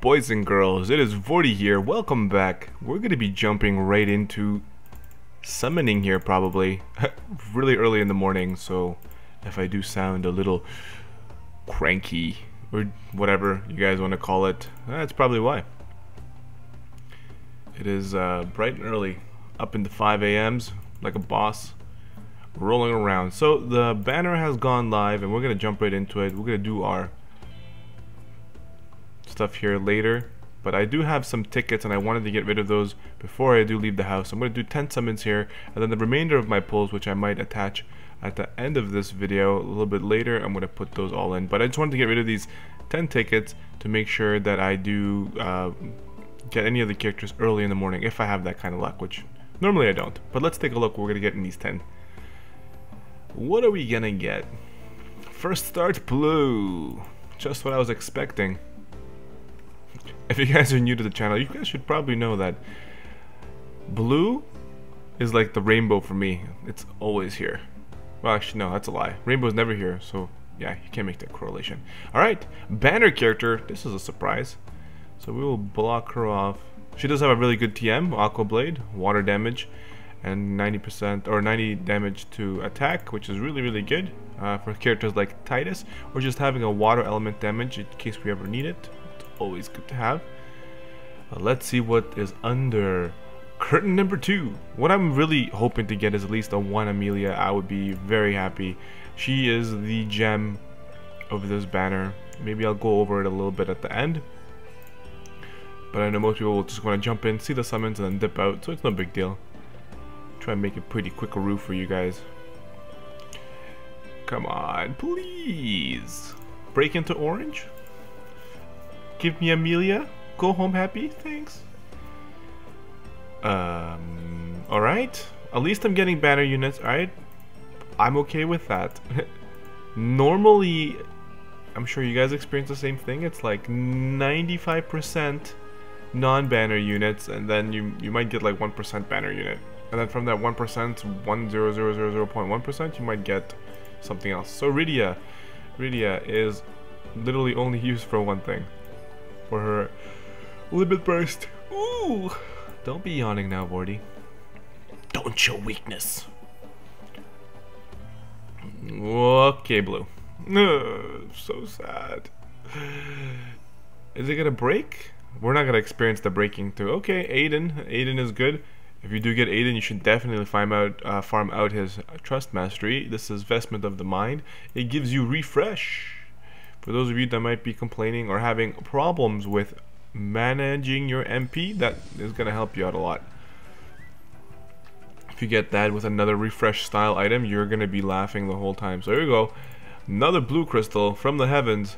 boys and girls? It is Vortie here. Welcome back. We're going to be jumping right into summoning here probably. Really early in the morning, so if I do sound a little cranky or whatever you guys want to call it, that's probably why. It is bright and early, up into 5 a.m.s like a boss, rolling around. So the banner has gone live and we're going to jump right into it. We're going to do our stuff here later, but I do have some tickets and I wanted to get rid of those before I do leave the house. I'm going to do 10 summons here, and then the remainder of my pulls, which I might attach at the end of this video a little bit later, I'm going to put those all in. But I just wanted to get rid of these 10 tickets to make sure that I do get any of the characters early in the morning if I have that kind of luck, which normally I don't. But let's take a look what we're going to get in these 10. What are we going to get? First start, blue. Just what I was expecting. If you guys are new to the channel, you guys should probably know that blue is like the rainbow for me. It's always here. Well, actually, no, that's a lie. Rainbow's never here, so yeah, you can't make that correlation. Alright, banner character. This is a surprise. So we will block her off. She does have a really good TM, Aqua Blade, water damage, and 90% or 90 damage to attack, which is really, really good for characters like Titus, or just having a water element damage in case we ever need it. Always good to have. Let's see what is under curtain number 2. What I'm really hoping to get is at least a 1 Amelia. I would be very happy. She is the gem of this banner. Maybe I'll go over it a little bit at the end, but I know most people will just want to jump in, see the summons, and then dip out, so it's no big deal. Try and make it pretty quickaroo for you guys. Come on, please break into orange. Give me Amelia. Go home happy. Thanks. Alright. At least I'm getting banner units. Alright. I'm okay with that. Normally, I'm sure you guys experience the same thing. It's like 95% non-banner units, and then you might get like 1% banner unit. And then from that 1%, 1,000.1%, you might get something else. So Rydia is literally only used for one thing. For her limit burst. Ooh! Don't be yawning now, Vortie. Don't show weakness. Okay, blue. So sad. Is it gonna break? We're not gonna experience the breaking too. Okay, Aiden. Aiden is good. If you do get Aiden, you should definitely farm out his trust mastery. This is Vestment of the Mind. It gives you refresh. For those of you that might be complaining or having problems with managing your MP, that is going to help you out a lot. If you get that with another refresh style item, you're going to be laughing the whole time. So here we go. Another blue crystal from the heavens.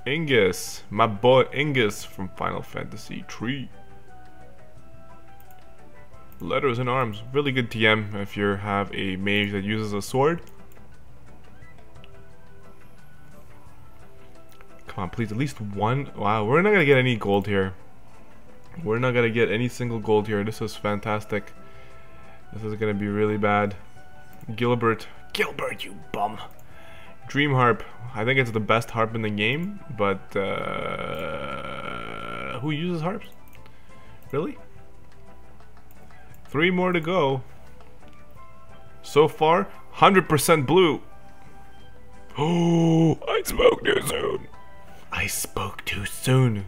Ingus, my boy Ingus from Final Fantasy III. Letters and arms, really good TM if you have a mage that uses a sword. Come on, please, at least one. Wow, we're not gonna get any gold here. We're not gonna get any single gold here. This is fantastic. This is gonna be really bad. Gilbert, you bum. Dream harp. I think it's the best harp in the game, but who uses harps? Really? 3 more to go. So far, 100% blue. Oh, I spoke too soon. I spoke too soon.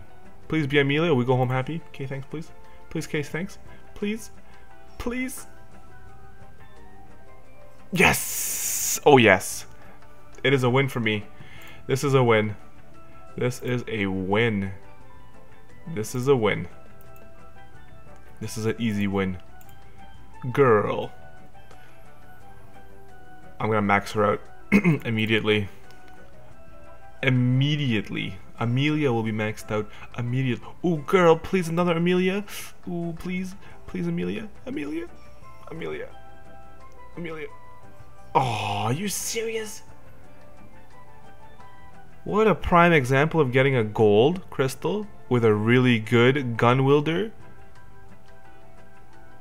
Please be Amelia. We go home happy. Okay, thanks, please. Please, Case, thanks. Please. Please. Yes. Oh, yes. It is a win for me. This is a win. This is a win. This is a win. This is an easy win. Girl. I'm gonna max her out immediately. Immediately. Amelia will be maxed out immediately. Ooh, girl, please, another Amelia. Ooh, please. Please, Amelia. Amelia. Amelia. Amelia. Oh, are you serious? What a prime example of getting a gold crystal with a really good gun wielder,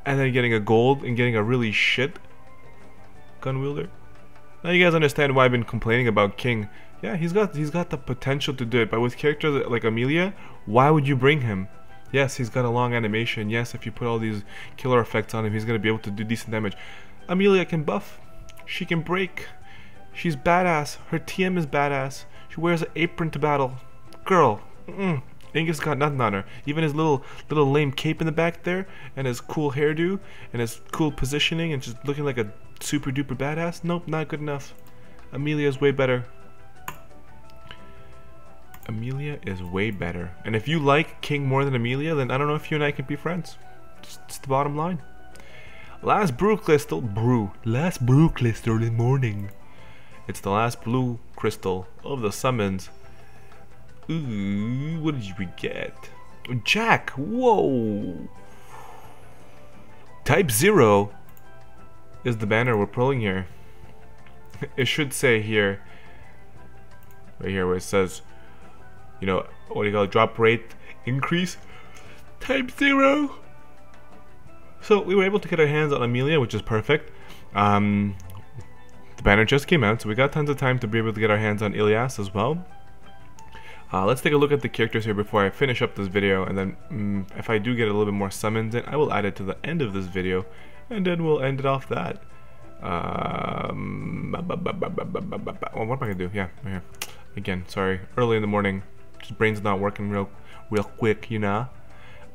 and then getting a gold and getting a really shit gun wielder. Now you guys understand why I've been complaining about King. Yeah, he's got the potential to do it, but with characters like Amelia, why would you bring him? Yes, he's got a long animation. Yes, if you put all these killer effects on him, he's gonna be able to do decent damage. Amelia can buff. She can break. She's badass. Her TM is badass. She wears an apron to battle. Girl. Angus got nothing on her. Even his little lame cape in the back there, and his cool hairdo, and his cool positioning, and just looking like a super duper badass. Nope, not good enough. Amelia's way better. Amelia is way better. And if you like King more than Amelia, then I don't know if you and I can be friends. It's the bottom line. Last brew crystal. Last brew crystal in the morning. It's the last blue crystal of the summons. Ooh, what did we get? Jack! Whoa! Type 0 is the banner we're pulling here. It should say here, right here where it says, you know, what do you call it, drop rate increase, type 0. So we were able to get our hands on Amelia, which is perfect. The banner just came out, so we got tons of time to be able to get our hands on Ilias as well. Let's take a look at the characters here before I finish up this video, and then if I do get a little bit more summons in, I will add it to the end of this video, and then we'll end it off that. What am I gonna do? Yeah, right here. Again, sorry, early in the morning, just brain's not working real quick, you know.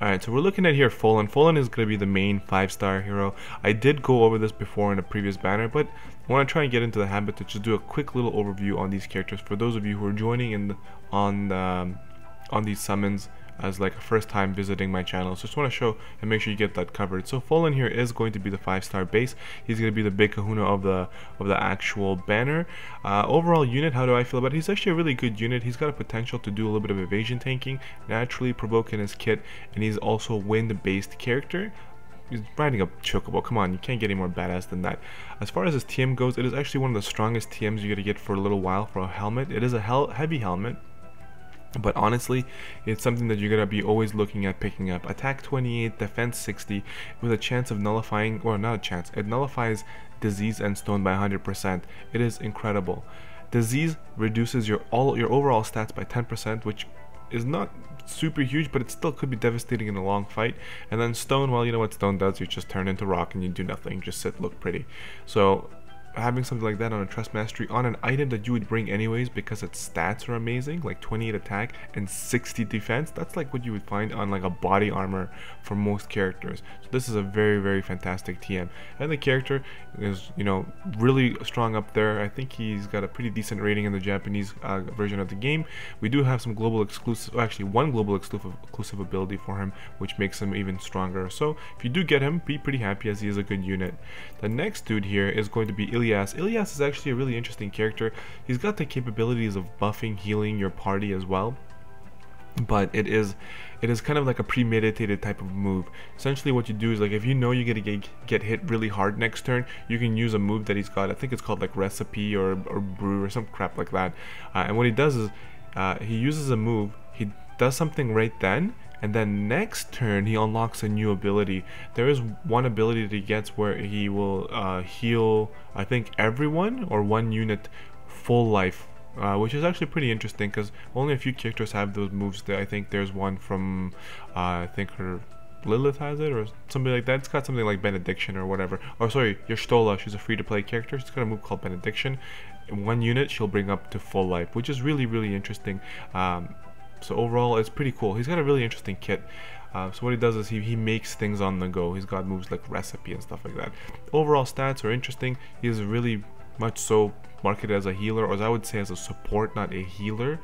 Alright, so we're looking at here Fohlen. Fohlen is going to be the main 5-star hero. I did go over this before in a previous banner, but I want to try and get into the habit to just do a quick little overview on these characters for those of you who are joining in on these summons as like a first time visiting my channel. So just want to show and make sure you get that covered. So Fohlen here is going to be the 5-star base. He's going to be the big kahuna of the actual banner. Overall unit, how do I feel about it? He's actually a really good unit. He's got a potential to do a little bit of evasion tanking, naturally provoking his kit, and he's also wind based character. He's riding a chocobo. Come on, you can't get any more badass than that. As far as his TM goes, it is actually one of the strongest TMs you're going to get for a little while for a helmet. It is a heavy helmet, but honestly, it's something that you're going to be always looking at picking up. Attack 28, defense 60, with a chance of nullifying, or not a chance, it nullifies disease and stone by 100%. It is incredible. Disease reduces your overall stats by 10%, which is not super huge, but it still could be devastating in a long fight. And then stone, well, you know what stone does, you just turn into rock and you do nothing, just sit, look pretty. So having something like that on a trust mastery on an item that you would bring anyways because its stats are amazing, like 28 attack and 60 defense, that's like what you would find on like a body armor for most characters. So this is a very, very fantastic TM, and the character is, you know, really strong up there. I think he's got a pretty decent rating in the Japanese version of the game. We do have some global exclusive, actually one global exclusive ability for him, which makes him even stronger. So if you do get him, be pretty happy, as he is a good unit. The next dude here is going to be Ilias. Ilias is actually a really interesting character. He's got the capabilities of buffing, healing your party as well, but it is kind of like a premeditated type of move. Essentially what you do is, like, if you know you're gonna get hit really hard next turn, you can use a move that he's got. I think it's called like recipe or brew or some crap like that, and what he does is he uses a move, he does something right then, and then next turn he unlocks a new ability. There is one ability that he gets where he will heal, I think, everyone or one unit full life, which is actually pretty interesting because only a few characters have those moves. I think there's one from I think her Lilith has it or something like that. It's got something like Benediction or whatever. Or sorry, your Stola, she's a free-to-play character. She's got a move called Benediction. In one unit she'll bring up to full life, which is really, really interesting. So overall, it's pretty cool. He's got a really interesting kit. So what he does is he makes things on the go. He's got moves like recipe and stuff like that. Overall stats are interesting. He is really much so marketed as a healer, or as I would say as a support, not a healer.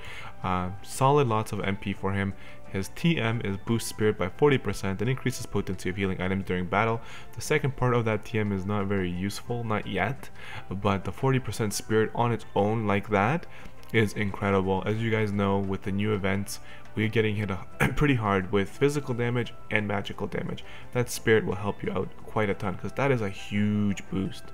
Solid lots of MP for him. His TM is boost spirit by 40% and increases potency of healing items during battle. The second part of that TM is not very useful, not yet, but the 40% spirit on its own like that is incredible. As you guys know, with the new events, we're getting hit pretty hard with physical damage and magical damage. That spirit will help you out quite a ton because that is a huge boost.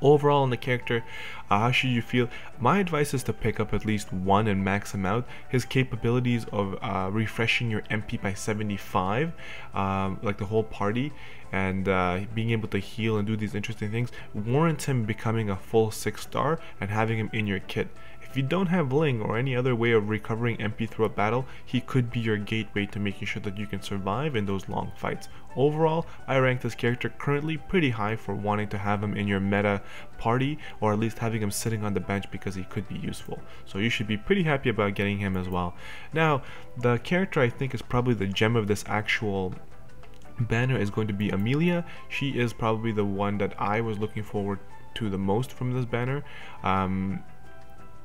Overall on the character, how should you feel? My advice is to pick up at least one and max him out. His capabilities of refreshing your MP by 75, like the whole party, and being able to heal and do these interesting things warrants him becoming a full 6-star and having him in your kit. If you don't have Ling or any other way of recovering MP throughout battle, he could be your gateway to making sure that you can survive in those long fights. Overall, I rank this character currently pretty high for wanting to have him in your meta party, or at least having him sitting on the bench because he could be useful. So you should be pretty happy about getting him as well. Now, the character I think is probably the gem of this actual banner is going to be Amelia. She is probably the one that I was looking forward to the most from this banner.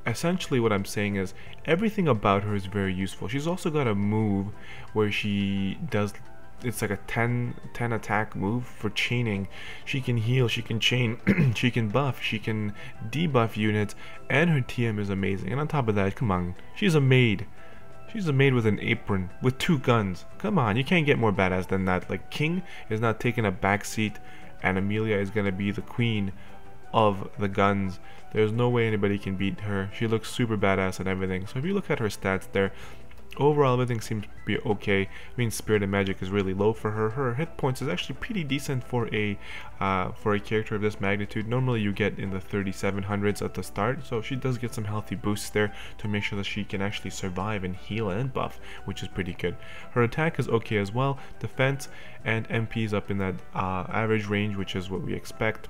Essentially what I'm saying is everything about her is very useful. She's also got a move where she does, it's like a 10 attack move for chaining. She can heal, she can chain, she can buff, she can debuff units, and her TM is amazing. And on top of that, come on, she's a maid. She's a maid with an apron, with 2 guns. Come on, you can't get more badass than that. Like, King is not taking a backseat, and Amelia is gonna be the queen of the guns. There's no way anybody can beat her. She looks super badass and everything. So if you look at her stats there, overall everything seems to be okay. I mean, Spirit and Magic is really low for her. Her hit points is actually pretty decent for a character of this magnitude. Normally you get in the 3700s at the start, so she does get some healthy boosts there to make sure that she can actually survive and heal and buff, which is pretty good. Her attack is okay as well. Defense and MP is up in that average range, which is what we expect.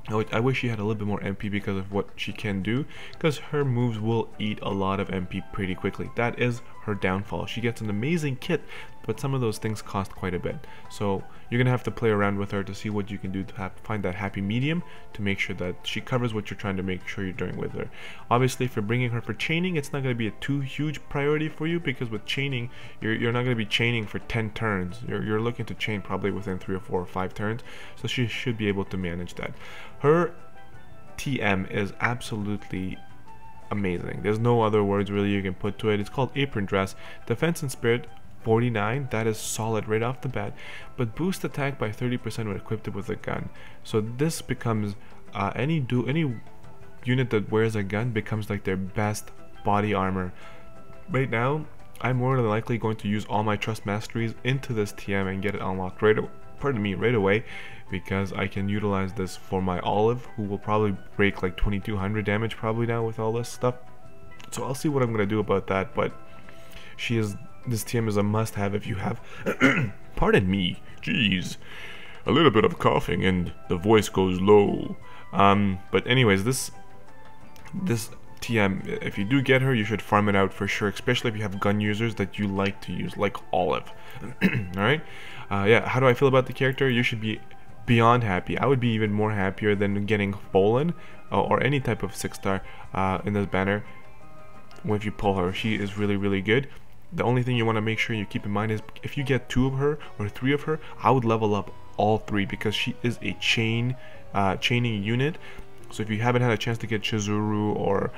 I wish she had a little bit more MP because of what she can do, because her moves will eat a lot of MP pretty quickly. That is her downfall. She gets an amazing kit, but some of those things cost quite a bit. So you're gonna have to play around with her to see what you can do to find that happy medium to make sure that she covers what you're trying to make sure you're doing with her. Obviously, if you're bringing her for chaining, it's not gonna be a too huge priority for you, because with chaining, you're not gonna be chaining for 10 turns. You're looking to chain probably within 3 or 4 or 5 turns, so she should be able to manage that. Her TM is absolutely amazing. There's no other words really you can put to it. It's called Apron Dress. Defense and Spirit 49, that is solid right off the bat, but boost attack by 30% when equipped with a gun. So this becomes any unit that wears a gun becomes like their best body armor. Right now, I'm more than likely going to use all my Trust Masteries into this TM and get it unlocked right away, because I can utilize this for my Olive, who will probably break like 2200 damage probably now with all this stuff. So I'll see what I'm gonna do about that, but this TM is a must-have if you have pardon me, jeez, a little bit of coughing and the voice goes low. But anyways, this TM, if you do get her, you should farm it out for sure, especially if you have gun users that you like to use, like Olive. Alright? Yeah, how do I feel about the character? You should be beyond happy. I would be even more happier than getting Fohlen or any type of 6-star in this banner. If you pull her, she is really, really good. The only thing you want to make sure you keep in mind is if you get 2 of her or 3 of her, I would level up all 3, because she is a chaining unit. So if you haven't had a chance to get Chizuru or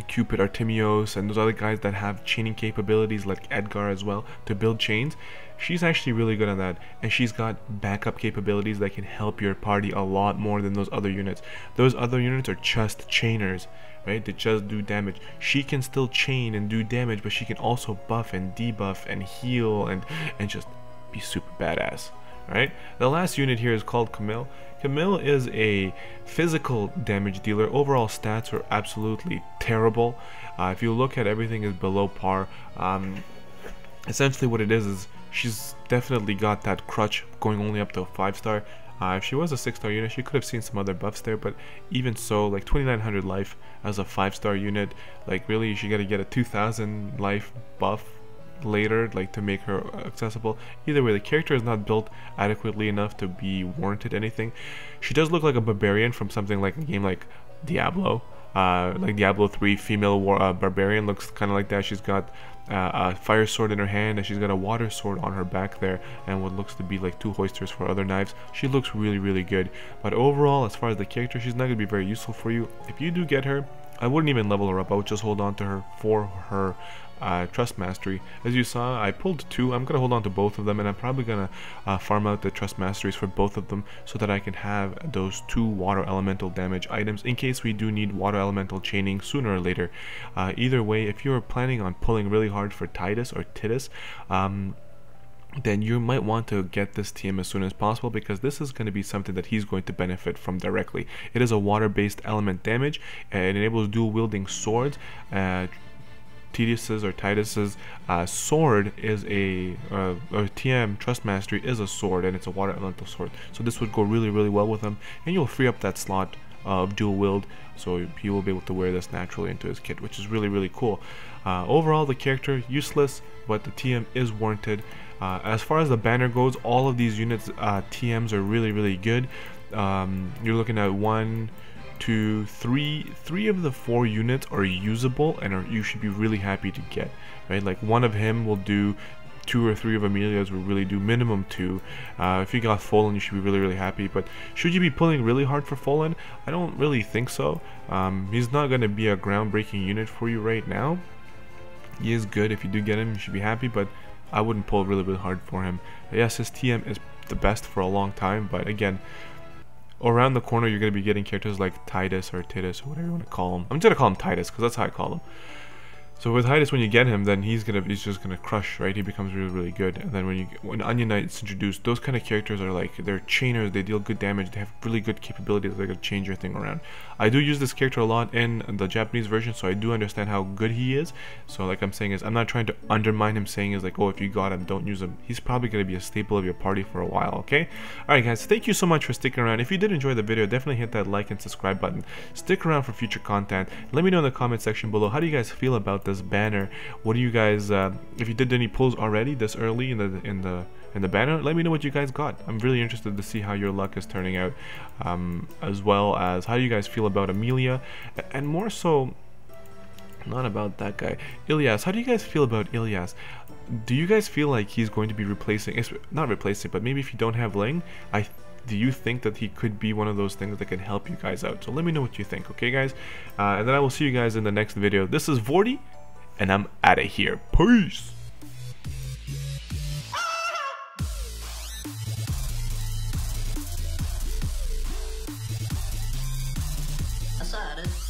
Cupid, Artemios, and those other guys that have chaining capabilities like Edgar as well to build chains, she's actually really good on that, and she's got backup capabilities that can help your party a lot more than those other units. Those other units are just chainers, right? They just do damage. She can still chain and do damage, but she can also buff and debuff and heal and just be super badass. Right? The last unit here is called Camille. Camille is a physical damage dealer. Overall stats are absolutely terrible. If you look at everything is below par. Essentially what it is she's definitely got that crutch going only up to a 5-star. If she was a 6-star unit, she could have seen some other buffs there, but even so, like 2900 life as a 5-star unit, like really she gotta get a 2000 life buff later, like to make her accessible. Either way, the character is not built adequately enough to be warranted anything. She does look like a barbarian from something like a game like Diablo. Like Diablo 3 female barbarian looks kind of like that. She's got a fire sword in her hand, and she's got a water sword on her back there, and what looks to be like 2 hoisters for other knives. She looks really, really good. But overall, as far as the character, she's not going to be very useful for you. If you do get her, I wouldn't even level her up. I would just hold on to her for her Trust Mastery. As you saw, I pulled 2. I'm gonna hold on to both of them, and I'm probably gonna farm out the Trust Masteries for both of them so that I can have those 2 water elemental damage items in case we do need water elemental chaining sooner or later. Either way, if you're planning on pulling really hard for Titus or Titus, then you might want to get this TM as soon as possible, because this is going to be something that he's going to benefit from directly. It is a water-based element damage, and it enables dual wielding swords. Titus's or Titus's sword is a TM Trust Mastery is a sword, and it's a water elemental sword, so this would go really well with him, and you'll free up that slot of dual wield, so he will be able to wear this naturally into his kit, which is really cool. Overall, the character useless, but the TM is warranted. As far as the banner goes, all of these units TMs are really good. You're looking at 1, 2, 3 of the 4 units are usable, and you should be really happy to get, right? Like, one of him will do, 2 or 3 of Amelia's will really do minimum 2. If you got Fohlen, you should be really happy. But should you be pulling really hard for Fohlen? I don't really think so. He's not going to be a groundbreaking unit for you right now. He is good. If you do get him, you should be happy, but I wouldn't pull really hard for him. Yes, his TM is the best for a long time, but again, around the corner you're going to be getting characters like Titus or Titus or whatever you want to call him. I'm just going to call him Titus because that's how I call him. So with Titus, when you get him, then he's just gonna crush, right? He becomes really good. And then when Onion Knight is introduced, those kind of characters are like, they're chainers, they deal good damage, they have really good capabilities, they're gonna change your thing around. I do use this character a lot in the Japanese version, so I do understand how good he is. So like I'm saying is, I'm not trying to undermine him, saying is like, oh, if you got him, don't use him. He's probably gonna be a staple of your party for a while, okay? Alright guys, thank you so much for sticking around. If you did enjoy the video, definitely hit that like and subscribe button. Stick around for future content. Let me know in the comment section below, how do you guys feel about this banner? What do you guys, if you did any pulls already this early in the banner, let me know what you guys got. I'm really interested to see how your luck is turning out, as well as how you guys feel about Amelia, and more so, not about that guy, Ilyas. How do you guys feel about Ilyas? Do you guys feel like he's going to be replacing, not replacing, but maybe if you don't have Ling, do you think that he could be one of those things that can help you guys out? So let me know what you think, okay guys? And then I will see you guys in the next video. This is Vortie, and I'm out of here. Peace! I saw it.